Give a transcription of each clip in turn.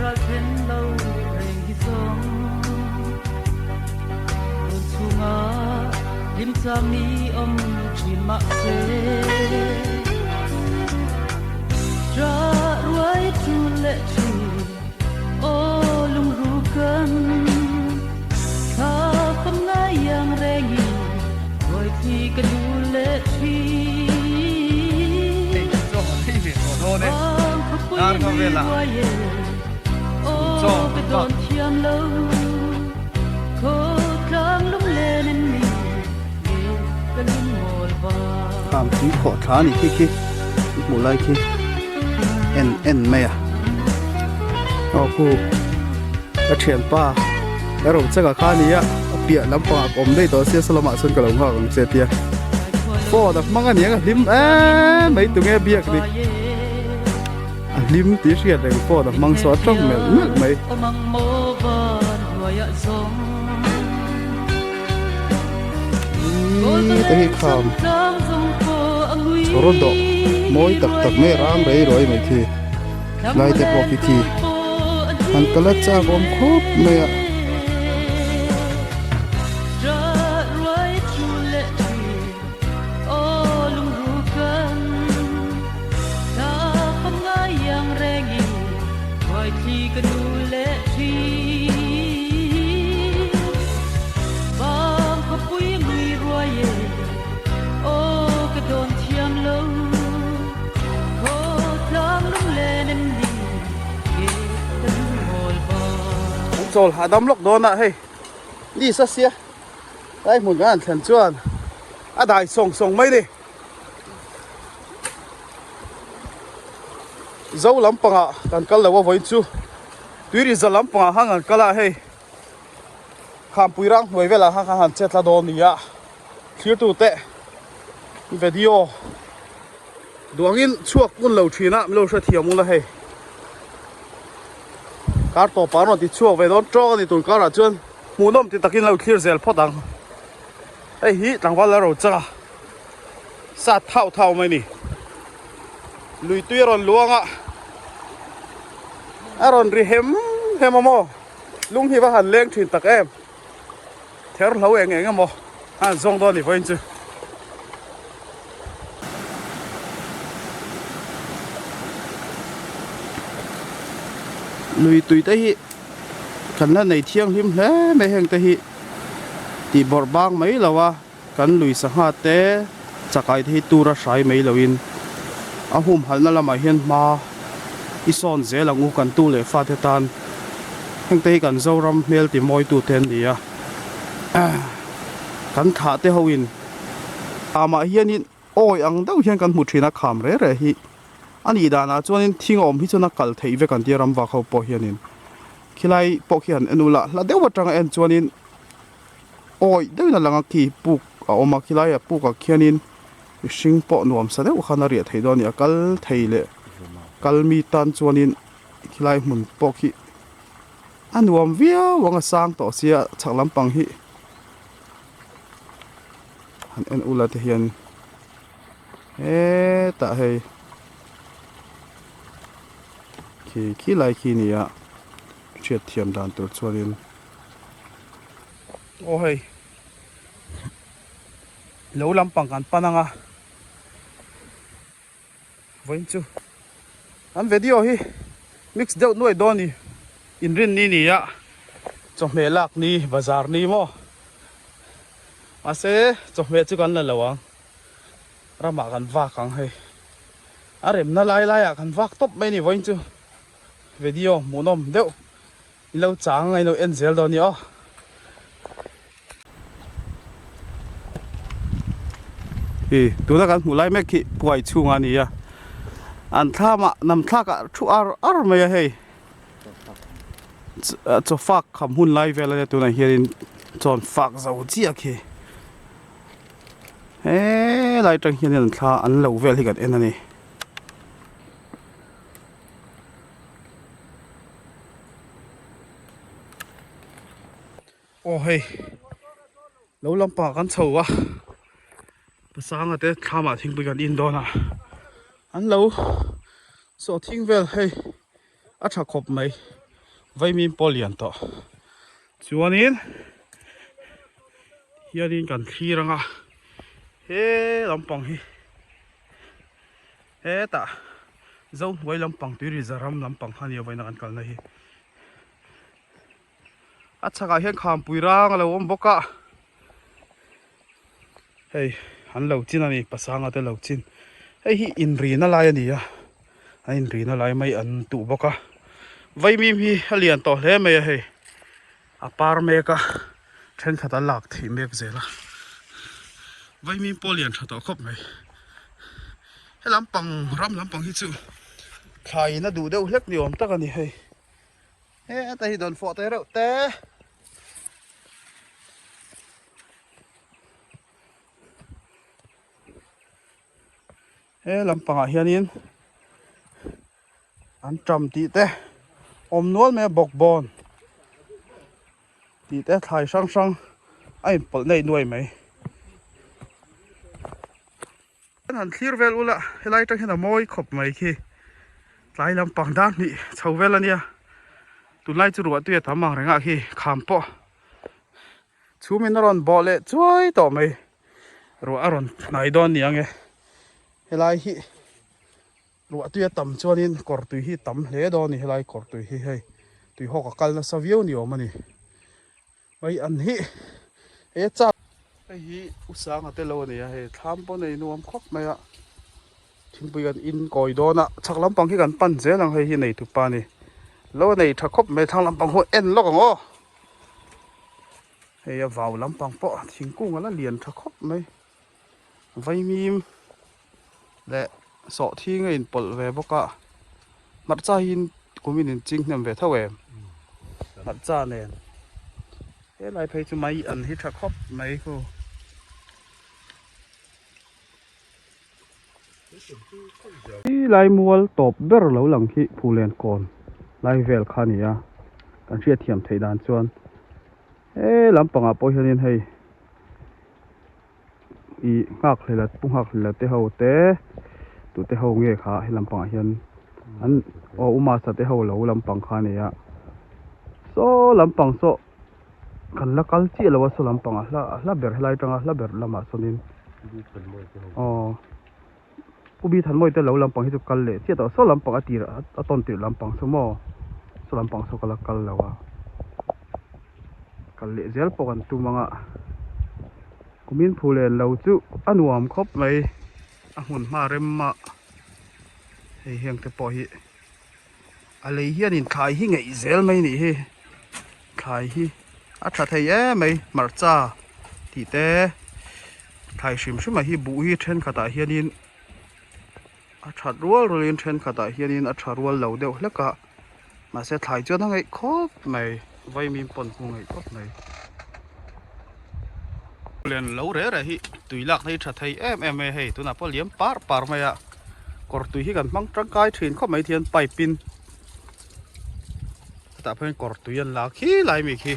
ra thêm lâu rèn hi sông đồn chung á lim cha mi om chuyện mạ xe ra ruồi chu lệ chi ô lung ru cân tha không ngay yang rèn hi rồi thì cái du lệ chi thôi đấy, ăn không về là cho cái con thiam lâu cô trăng lúc lên em mi cái lưng ngồi vào làm tí khó thá này khi một lại khi en mày à cô cái chuyện pa cái rồi chắc là khá này á bịa lắm pa ôm đây đó sẽ sao mà xuân cái lồng hoa cũng sẽ tiệt phô đặc mang cái này lim mấy tụi nghe bịa đi lim tí riết này phô đặc mang xóa trong mấy cái khám rồi đó mỗi tập mấy rang đấy rồi mấy thì lại tập vào thì anh cái lát cha gom khốp mấy ạ rồi hạ đâm lốc đó nè hey đi sát xia đây một cái thằng chuan đại song mấy đi dấu lắm bằng à cần cắt là với chú tuy đi lắm bằng à hàng ngàn cắt là hey khám bùi răng với về là hàng chết là đồ này à thiếu tụ tệ video đuông in chuộc quân lâu chuyện á lâu sẽ thiểu muốn là hey cá to bán nó thì chua về đó cho thì tụi cá là chân muốn nôm thì ta kinh lâu kia dễ phát đằng ấy hí đằng qua là rồi cha sát thao mấy nè lùi tuyệt rồi luông ạ rồi đi hem mà lung hi vào hẳn lên thuyền tắc em theo lâu em mà zong đó thì phải chứ lùi tùy tới cần là này thiêng hiếm thế mấy hàng tới thì bỏ bang mấy lâu à cần lùi sang hạt té chắc cái thì tu ra sai mấy lâu in hôm hẳn là mà hiền mà ison dễ là ngu cần tu lệ phát thế tan hàng tới cần dâu ram mail thì môi tu tên đi à cần thả tới hậu in mà hiền in ôi ăn đâu hiền cần một chuyện là khám rẻ hi anh đi đàn à cho nên thiên ôm hi cho nó cẩn thận về cần tiền làm vào khâu bỏ hiền in khi lại bỏ hiền anh ula là đeo vào trang anh cho nên ôi đeo là lăng kỳ bục mà khi lại bục cái hiền in sinh bỏ nuông sao đeo khăn riết thấy đó nhỉ cal thấy lệ cal mi tan cho nên khi lại muốn bỏ khi anh nuông vía vang sang tổ xia chắc lắm bằng hi anh ula thì hiền tại hay khi lại khi này à chuyện thiềm đàn tổ cho nên ôi lâu lắm bằng ăn pan à vậy chứ anh video hi mix đậu nuôi đòn đi Inrinni nè à trong mẹ lạc ni bazar ni mo à sẽ trong mẹ chứ con là lâu à ra mà ăn vác hàng hay à rem na lai à ăn vác top mấy nè vậy chứ video muốn nôm đeo lâu trắng ngày lâu end zel đó nhở thì tôi đã cần một lại mấy cái quay chung anh nhỉ anh tha mà nằm tha cả chú ar mấy hay cho phát khám hun lại về là tôi này hiện chọn phát giàu chi kì lại trong hiện tha anh lâu về thì cái này hey lâu lắm bà con sầu à sáng ở đây tham à thinh bị gần in đó nè anh lâu số thinh về hey à chắc khóc mấy vai min polian to chuanin hianin kan thiranga he lampang hi he ta zo vai lampang tui ri zaram lampang khania vai na kan kalna hi achaka hian kham puirang lo om boka hei han lo chin ani pasanga te lo chin hei hi inrinna lai ani a inrinna lai mai an tu boka vai mi hi alian to hle mai hei a par me ka then khata lak thi mek zela vai mi polian thato khop mai he lampang ram lampang hi chu khai na du deuh hlek ni om tak ani hei he ta hi don fo te reuh te he lampanga hianin an tram ti te om nual me bok bon ti te thai sang sang ai pol nei nuai mai han thlir vel ula helai tang hena moi khop mai khi tlai lampang dan ni chho vel ania tu lai chu ruwa tu ya tamang renga khi kham po chu min ron bo le chuai to mai ro aron nai don ni ange helai hi ruwa tu ya tam chuanin kor tu hi tam hle do ni helai kor tu hi hei tui ho ka kal na savio ni omani mai an hi e cha hi usang ate lo ni he tham po nei nuam khok mai a thingpui kan in koi do na chak lampang hi kan pan je lang hei hi nei tu pa ni lo nei tha khop mai thang lampang ho en lo ngo hei a vào lampang po thingkung ala lian tha khop mai vai mim le so thi ngai in pol ve boka mar cha hin kumin in ching nam ve thawe mar cha nen he lai phei chu mai an hi tha khop mai ko lai mual top ber lo lang hi Phullen kon lai vel khania kan ria thiam thei dan chuan e lampanga po hianin hei i ngak hlela pungak hlela te ho te tu te ho nge kha hi lampanga hian an o uma sa te ho lo lampang khania so lampang so kan la kal chi lo so lampanga la ber helai tanga la ber lama sonin ubi than moi te lo lampang hi chu kal le chi to so lampang atira aton ti lampang so mo so lampang so kala kal lawa kal le zel po kan tu manga kumin Phullen lo chu anuam khop mai a hun ma rem ma hei heng te po hi a lei hian in khai hi ngei zel mai ni hi khai hi a tha thei e mai mar cha ti te khai shim shima hi bu hi then khata hianin a that rual rolin then khata hianin a tha rual lo deuh hleka ma se thlai chuan ngai khop mai vai min pon hu ngai khop mai Phullen lo re re hi tui lak nei tha thei em hei tuna po liam par mai a kor tui hi kan mang tangkai thin khop mai thian paipin ta phen kor tui an lak hi lai mi khi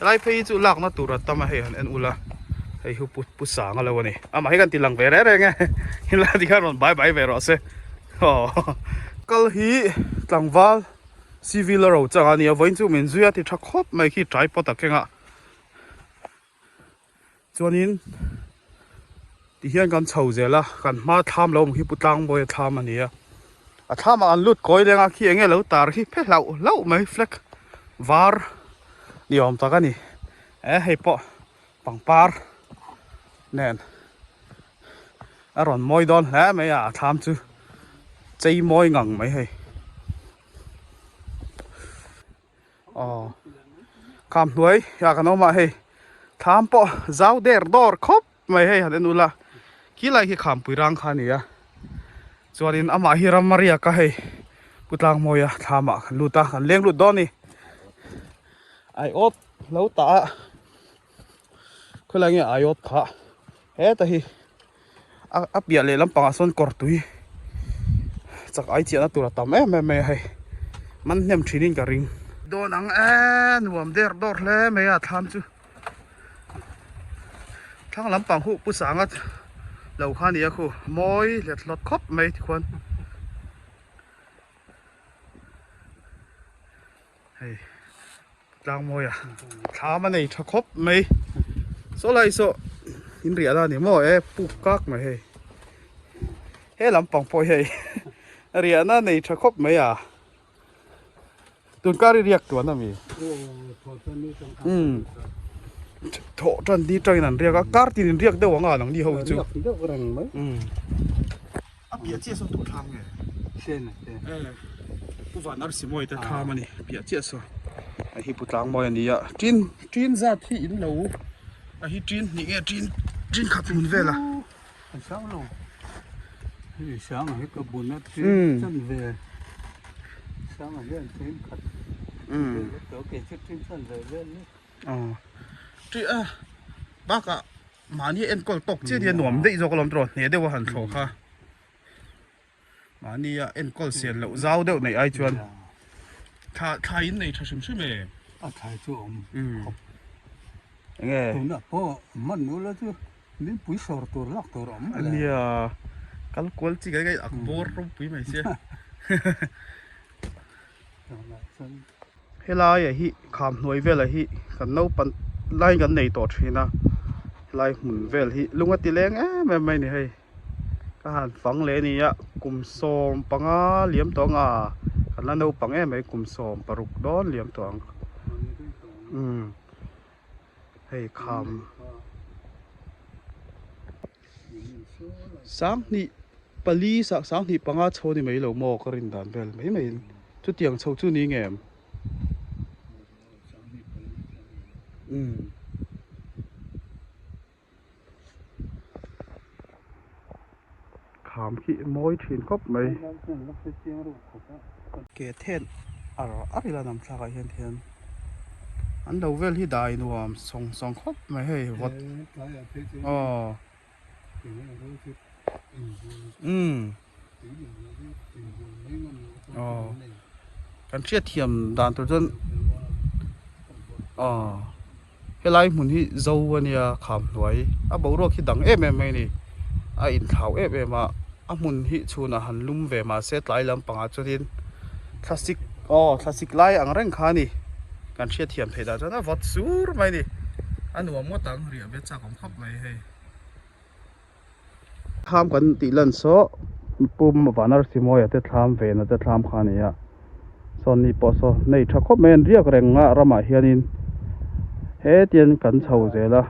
lai phei chu lak na tur tama hei an en ula hei hu pu sang alo ni ama hei kan ti lang ve re nge hin la di kharon bye ve ro se kal hi tlangwal civil ro changa ni a voin chu min zuya ti tha khop mai khi trai po ta kenga chuanin ti hian kan chho zela kan ma tham lo hi putlang boy tham ania a tham an lut koi lenga khi enge lo tar hi phe lau mai flek var ni om ta kani hei po pangpar nen aron moi don hle mai a tham chu chei moi ngang mai hei kam nuai ya kan oma hei tham po zau der dor khop mai hei han ula ki lai ki kham puirang khania chuanin ama hi ram maria ka hei putlang moya thama luta kan leng lut doni ai op lo ta khulange ai op kha he ta hi a pia le lampang son kor tui chak ai chiana tura tam me hei man nem thinin ka ring don ang nuam der dor hle me ya tham chu thang lampang hu pu sangat lo khania khu moi let lot khop mai thi khon hey lang moi à thả mà này thà khóc mày số lại số in rìa ra thì mua bục các mày hey hey làm bằng phôi hey rìa na này thà khóc mày à tuần cá riêng tuần nào mi thọ chân đi chơi năn riêng các cá thì riêng đâu ngang nằng đi hậu chứ bịa chia số tụ tham ngheผู้ว่านักสิมวยแต่ทามันนี่เปียเจี๊ยสไอ้ฮิปุตางมวยนี่อ่ะจีนซาที่อินโลไอ้ฮิจีนนี่ไงจีนขับมุนเวล่ะsáng luôn sáng ở cái bồn nó chân về sáng ở đây trên khát chỗ cái trên chân về lên chị à bác ạ màนี่เอ็นก็ตกเจี๊ยหน่วมได้อีกก็ลมตรวจเนี่ยได้ว่าหันโถค่ะmà ni en call xiên lậu rau đậu này ai chuan thà in này thà sum sum mẹ thay chỗ nghe tôi đã có mất nữa là chứ đến buổi sầu tôi lắc tôi ẩm anh đi cái quál chỉ cái bor trong buổi mày xí hay là hi khám nuôi về là hi cần nấu pan lai gần này tốt thì na lai mùn về hi lúc mà tì leng mày này hay cái hàng phẳng lệ này á cùng xôm bằng á liếm toang à cái là nấu bằng em ấy cùng xôm paruk đón liếm toang hay khám sáng nị pali sáng nị bằng á châu thì mấy lẩu mò cái rình đàn về mấy chút tiếng châu chút ní nghe khám khi môi trên cốc mày kẻ thiên ở là nằm xa cái thiên anh đầu về thì đại nuông song cốc mày hay vật cái chiếc thiềm đàn tôi dân cái lai muốn hi dâu anh ya khám nuôi bầu rồi khi đắng em mày nè in thảo em mà muốn hi chu na han lum về mà set lại làm bằng cho nên classic lai ang reng kha ni kan chia thiam thei da na wat sur mai ni anu mo tang ria ve cha kom khap mai he tham kan ti lan so pum vanar simoya te tham ve na te tham kha ni ya son ni po so nei tha khop men riak reng nga rama hianin he tian kan chho je la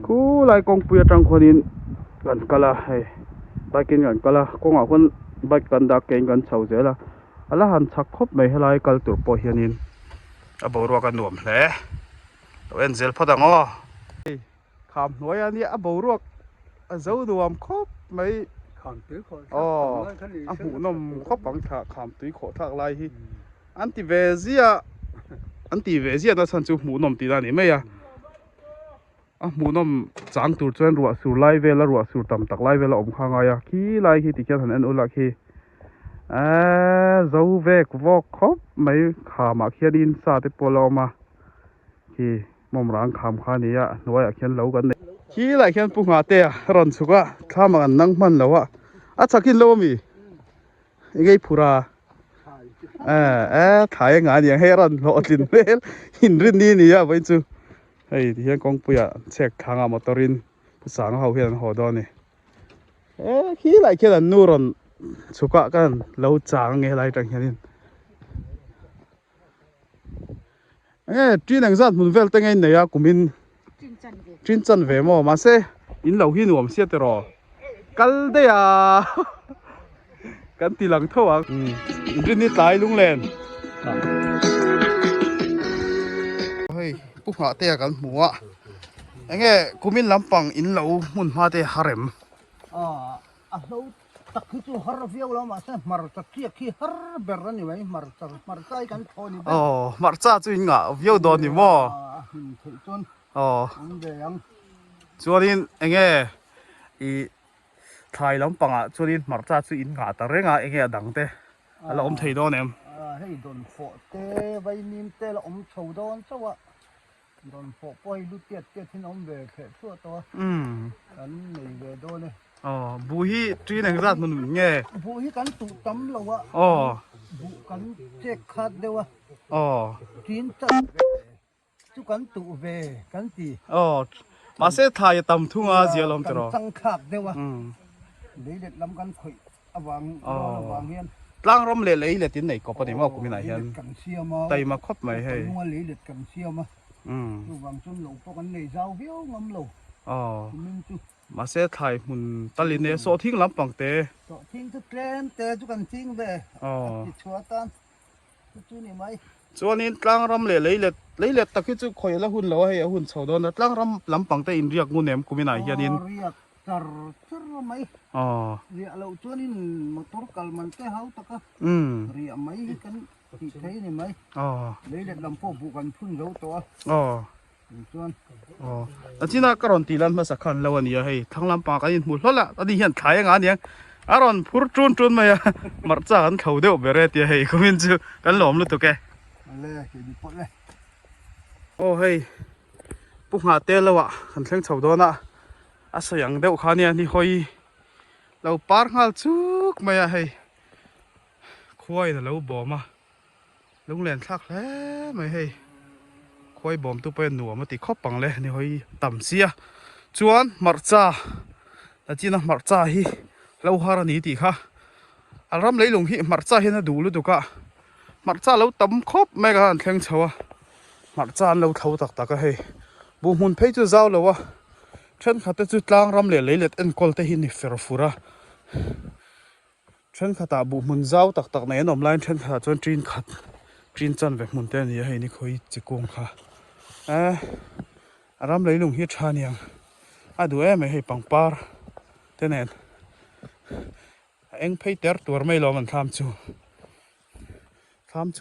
cú lại con bia trăng con in gần cả là hay bài kinh gần cả là con ngọc con bài gần đặc kinh gần sầu dễ là là hắn chắc khóc mấy hay lại cả tụi bò hiền in bảo ruột cái nuông lẽ tụi em dễ phát ngõ khám nói anh ấy bảo ruột dấu nuông khóc mấy khám tưới khổ mũ nôm khóc bằng khám tưới khổ thạc lại hi anh ti về gì nó sản xuất mũ nôm tí ra này mấy à mũ nôm trắng tur chuan ruột sur lai về là ruột sur tầm tắc lai về là ông khang ai à khi lai khi thì kia thằng anh ula khi dấu về của vóc khóc mấy khám mà kia đi xa tới polo mà khi mồm răng khám khá này à nói à khiên lâu gần này khi lại khiên bung hạt tê à ròn suk à tham mà nắng man lâu à chắc khiên lâu mi cái phura thái ngã nhàng hay ròn lộ tin lên Inrinni này à vậy chứ hay thì hiện con bây giờ check thang à motorin sáng hậu hiện hồ đó này khi lại kia là nuron suk à cái lâu trắng nghe lại chẳng hiện chuyên hàng sát muốn về tên anh này à của mình chuyên chân về mà sẽ in lâu hi nuông xiết rồi cắt đấy à cắt tì lăng thâu à chuyên đi tái lung lên hey bút hạ tè cắt mua anh nghe của mình làm bằng in lâu muốn hoa tè harem lâu tak itu har viau lah masa marca kia har beran ni mai marca ikan thon ni marca chu in nga viau don ni mo cho nên anh nghe thái lắm bằng à cho nên marca chu in nga ta renga anh nghe đắng te là ông thầy đó nem hay don phò te vai nim te là ông chầu don sao ạ don phò poi lu tiệt tiệt thì ông về phê chua to anh này về đâu này อ๋อบุฮีจีนแห่งรัฐมันไง บุยกันตุตำเราวะ อ๋อ บุกันเจ๊ขัดเดียวะ อ๋อ จีนตัดทุกันตุเวกันตี อ๋อมาเสไทยตำทุ่งอาเซียลมตรอ สังขับเดียวะ อืม เด็ดลำกันข่อยอวังเฮียน ล่างร่มเละเลยเลยที่ไหนก็ปฏิมากูมีไหนเห็น กันเชียวมา ไตมาครบไหมให้ งัวเล็ดกันเชียวมา อืม ดูบางจนหลงพวกกันในเจ้าเหี้ยวงำหลง อ๋อ มึงจุ มาเสไทยมุนตะลินเนโซทิ้งลำปังเต ต่อทิ้งทุกแกนแต่ทุกันทิ้งเว้ย อ๋อ ติดชัวตันจุนี่ไหม ส่วนนี้ล่างร่มเละเลยตะกี้จุคอยละหุ่นเราให้หุ่นชาวดอนล่างร่มลำปังเตอินเรียกงูเนมกูมีไหนเห็นนิน เรียกจัรไหม อ๋อ เรียกเราตัวนี้มาตุรกัลมันแต่เฮาตะกะ อืม เรียกไหมกันที่ใช้นี่ไหม อ๋อ เลยเด็ดลำพ่อบุกันพึ่งเราตัว อ๋อ ส่วน อ๋อแล้วที่น่ากรอนตีลันมาสักคันแล้ววันนี้ให้ทั้งลำปางกันยินหมดแล้วล่ะตอนนี้เห็นขายงานยังอารอนพูดจุนมาอ่ะมาจ้ากันเขาเดียวเบรตยังให้คุณมินจูกันหลอมลุตุแก อะไรเกี่ยวกับเลย โอ้เฮ้ยปุ๊กหาเตลแล้วอ่ะขันเชิงชาวดอนอ่ะอาศัยอย่างเดียวขาเนี่ยนี่คอยเราปาร์งาลจุกมาอ่ะให้ควายแต่เราบ่มาลุงเล่นทักแล้วไม่ให้ควายบ่มตัวเป็นหนัวมาติดข้อปังเลยนี่คอยต่ำเสียจวนมาจ้าแต่จีน่ะมาจ้าฮีเราหารานี้ติค่ะอารมณ์เลยลงฮีมาจ้าเห็นดูลุตุกะมาจ้าเราต่ำครบไม่กันเชิงชาวมาจ้าเราเท่าตักก็ให้บุญหุ่นเพยจะเจ้าแล้ววะฉันขัดจุดล่างรำเลยเลยเล็ดเอ็นกอลเตหินเฟรฟูระฉันขัดบุญหุ่นเจ้าตักในนอมไลน์ฉันขัดจนจีนขัดจีนจันแบบมุนเต้นยังให้นี่คอยจิกงค่ะอารมณ์เลยลงฮีชานียงดูไม่ให้ปังปาร์เต้นเองเอ็งเพยเตอร์ตัวไม่รอมันทำจู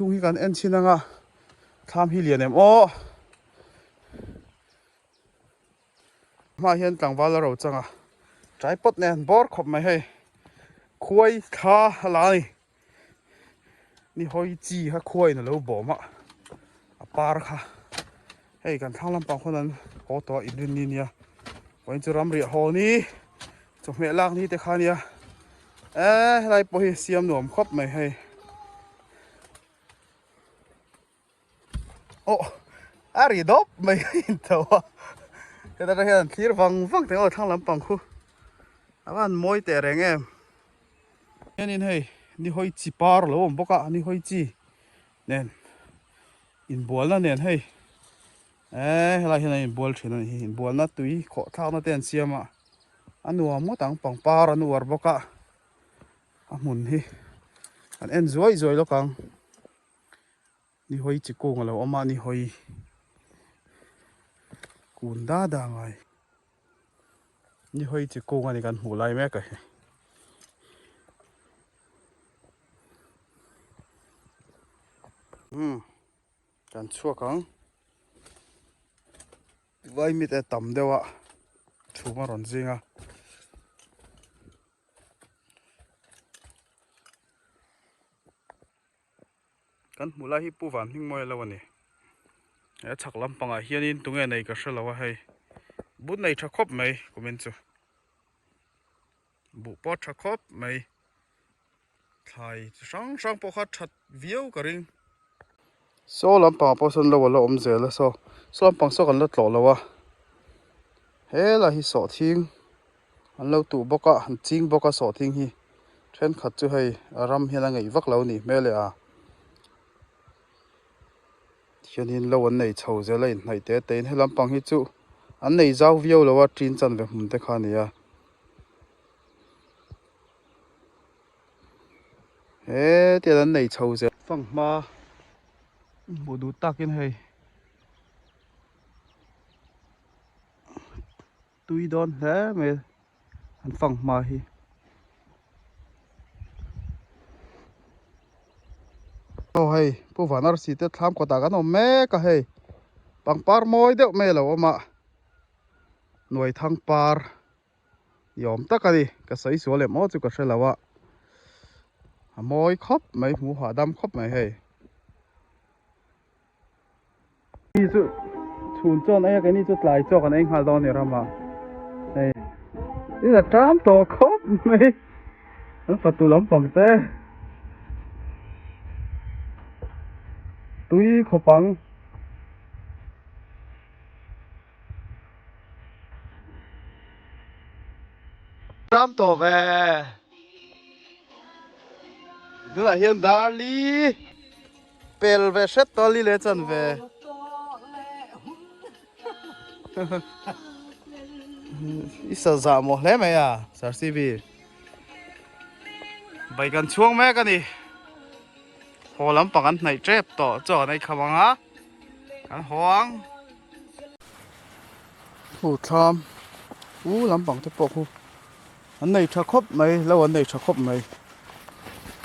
ให้กันเอ็นชินังอ่ะทำฮิเลียนเอ็มโอมาเห็นต่างวันเราจังอ่ะใจปดแน่นบอร์ขบไม่ให้คุยขาอะไรนี่หอยจีฮะคุยน่ะเราบอกมาปาร์ค่ะให้กันทั้งลำปางคนนั้นขอตัวอินรินนี่เนี่ยวันจะรำเรียหอนี้จงเมลักนี้แต่ข้าเนี่ยอะไรปอยเสียมหนุ่มครบไม่ให้โอ้อารีดบไม่เห็นตัวเห็นอะไรเห็นที่ฟังแต่ว่าทางลำปังคู่อันมวยแต่แรงนี่ให้นี่หอยจีปาร์หรือผมบอกอ่ะนี่หอยจีเนี่ยอินบัวแล้วเนี่ยให้อะไรเห็นอินบัวเช่นนี้อินบัวนั่นตุยขอทางนั่นเตียนเสียมาอันนัวมั่วต่างปังปาร์อันนัวบอกอ่ะหมุนให้อันเอ็นจอยแล้วกันนี่หอยจิโก้กันแล้วอามานี่หอยกุนด้าด่างไงนี่หอยจิโก้กันนี่กันหูไล่แม่กันกันชั่วครั้งไว้มีแต่ต่ำเดียวอะชูมาร้อนจริงอะกันมูลาฮิปูวันหิ้งมวยแล้ววันนี้ชักลำปังอ่ะเฮียนินตรงไหนก็เสร็จแล้วว่าให้บุญในชักครบไหมกูมินจูบุปผาชักครบไหมไทยช่างปกชัดวิวกระริงโซ่ลำปังพอสนแล้วว่าเราอมเจแล้วโซ่ลำปังโซ่กันแล้วต่อแล้ววะเฮ้ล่ะฮิโซ่ทิ้งอันเราตู่บอกอ่ะจริงบอกอ่ะโซ่ทิ้งฮิเช่นขัดจะให้อารมณ์เฮียนังไงวักเรานี่แม่เลยอ่ะเฮียนินเราวันไหนเช่าจะเลยไหนเตะเตะให้ลำปังฮิจูอันไหนเจ้าวิวแล้วว่าจีนจันแบบมุนเตะขานี่อ่ะเฮ้เดี๋ยวอันไหนเช่าจะฟังมาบูดูตักกินให้ตุยดอนแล้วเมย์อันฟังมาฮีโอ้ให้ผู้ฝันอาร์สิเตทำก็ตากันเอาแม่ก็ให้ปังปาร์มอยเดียวแม่แล้วมาหน่วยทางปาร์ยอมตักกันดิก็ใส่สวยเลยมอจุก็ใช่แล้ววะมอยครบไม่หมูหัวดำครบไม่ให้นี่จุชุนจอนไอ้กันนี่จุดหลายจอกันเองหาดอนเนี่ยรามาเฮ้ นี่là trám tổ khóc mày nó phải tụ lắm bằng tê túi khổ bằng trám tổ về nó là hiện đại li pel về set to li lệ chân về ít sợ giả một lẽ mày à sợ gì vì bây gần chuông mẹ cái này hồ lắm bằng anh này chép tỏ cho này không á anh hoang hồ tham lắm bằng thế bộ hồ anh này thà khóc mày lâu anh này thà khóc mày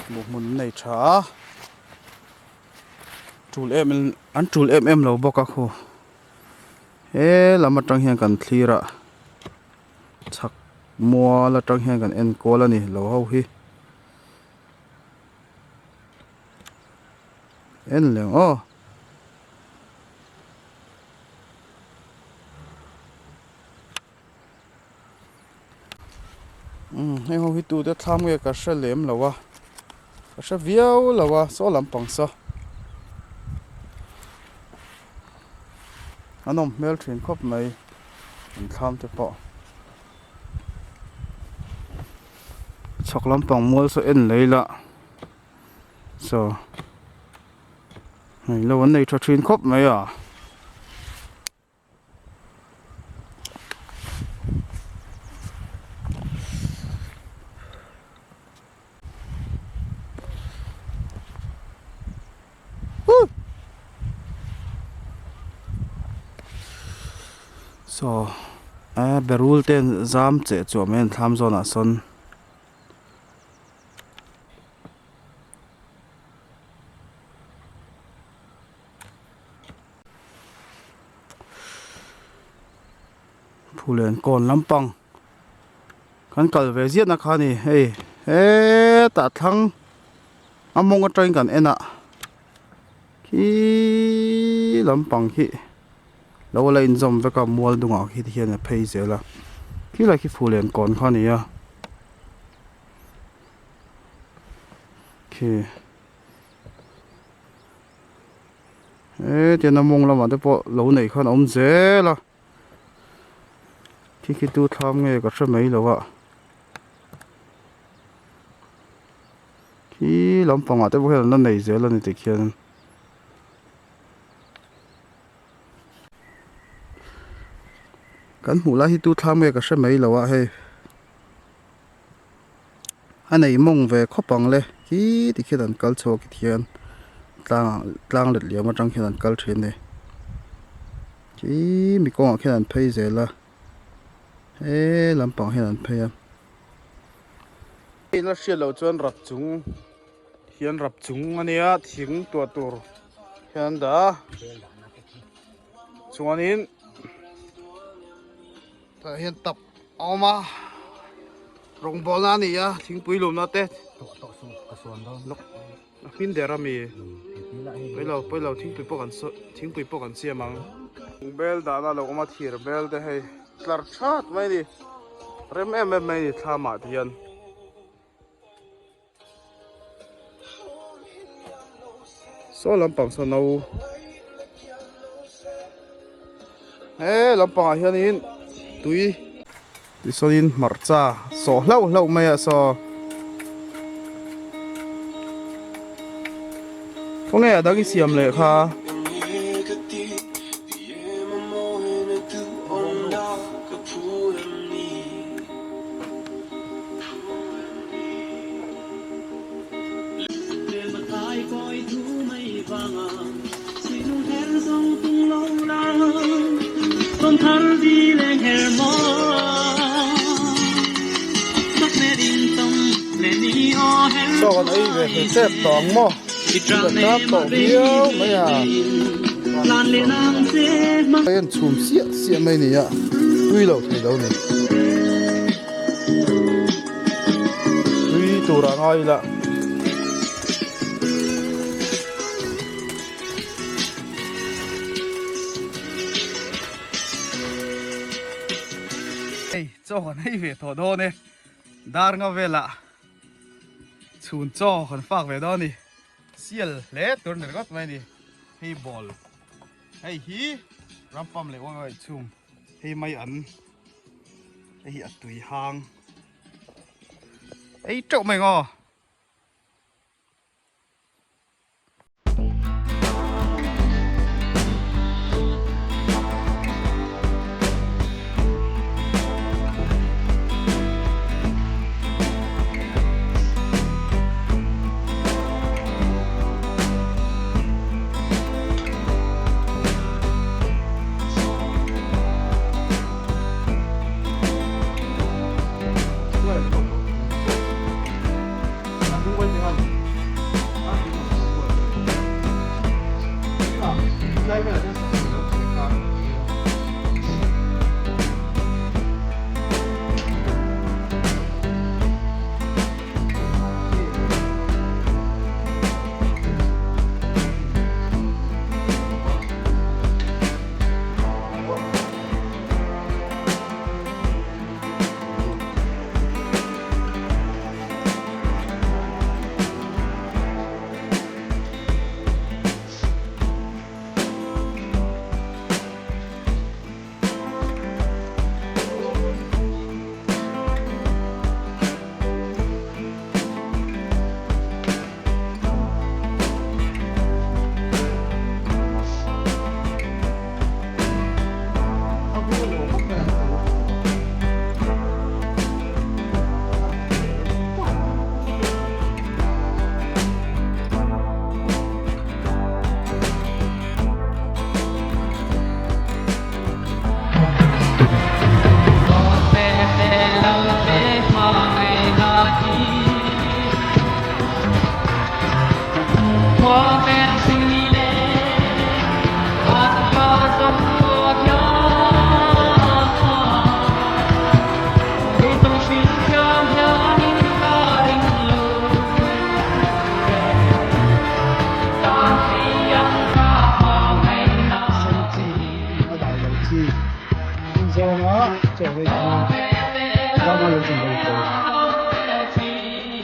một món này thà chul em anh chul em lâu bọc các hồ ê làm mà trong hiện cần thi ra chắc mua là trong hiện cần en cố là nè lâu hậu hi en liền ô hay hậu hi tu để tham cái cả sẽ lem lâu à cả sẽ viau lâu à số làm bằng sao anh ông mail train khóc mày mình tham cho bỏ chọc lắm bằng mua số en lấy lạ so này lâu vấn này cho train khóc mày à so berul ten zam che cho men tham zona son Phullen kon lampang kan kal ve ziat na khani hey ta thang among a train kan ena ki lampang ki lâu lại zoom với cả mua đúng không khi hiện là pay giờ là khi là khi Phullen còn khó này à khi ê tiền nó mong là mà cái bộ lâu này khó ông dễ là khi tu tham nghe có rất mấy lâu ạ khi làm bằng mà cái bộ nó này dễ là này thì hiện kan hula hi tu tham ge ka hre mai lo a he anei mong ve khopang le ki ti khian kal chaw ki thian tlang let liam atang khian kal thin ne ki mi ko khian phei zela he lampang hian phei a ila hria lo chuan rap chung hian rap chung ania thing tua tur hian da chuanin hiện tập mà rong bò na nè ya thính bùi lùm na tết lúc pin để ra mì bây giờ thính bùi bốc ăn xe mang bel đã na lâu mà thiệt bel thế hay tar chat mấy đi rem em mấy đi tham mà tiền số làm bằng số nào làm bằng hiện in túi đi so in marcha so lâu mày à so có nghe đã cái xiêm lệ kha cho con ấy về phải xếp tỏng mò được đáp tổ biếu mấy à em chùm xịa mấy này ạ tuy đâu thấy đâu này tuy tù ra ngay là cho còn hay về thổ đô nè dar ngao về lạ chun cho còn phạc về đó nè sial lẽ tuần này gót mày nè hay ball hay hí ram pam lệ quay chung hay may ẩn hay ở tùy hang ấy trộn mày ngò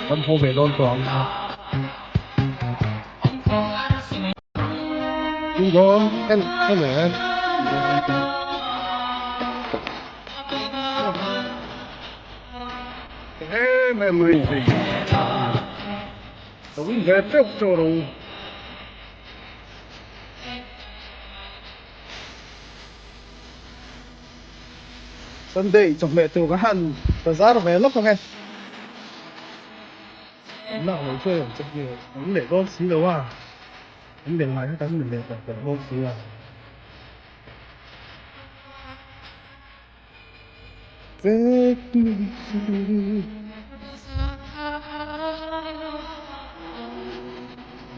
Vẫn không về đôn toán đúng không cái này thế mà mình gì đúng về trước rồi Sunday chồng mẹ từ cái hàn và giá về lúc không nghe nào hồi chơi ở trong kia cũng để con xí đâu à cũng để ngoài cái mình để tập con xí à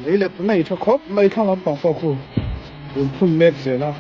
lấy lực cái này cho khóc mây thăng lắm bỏ khu bốn phun mệt rồi nào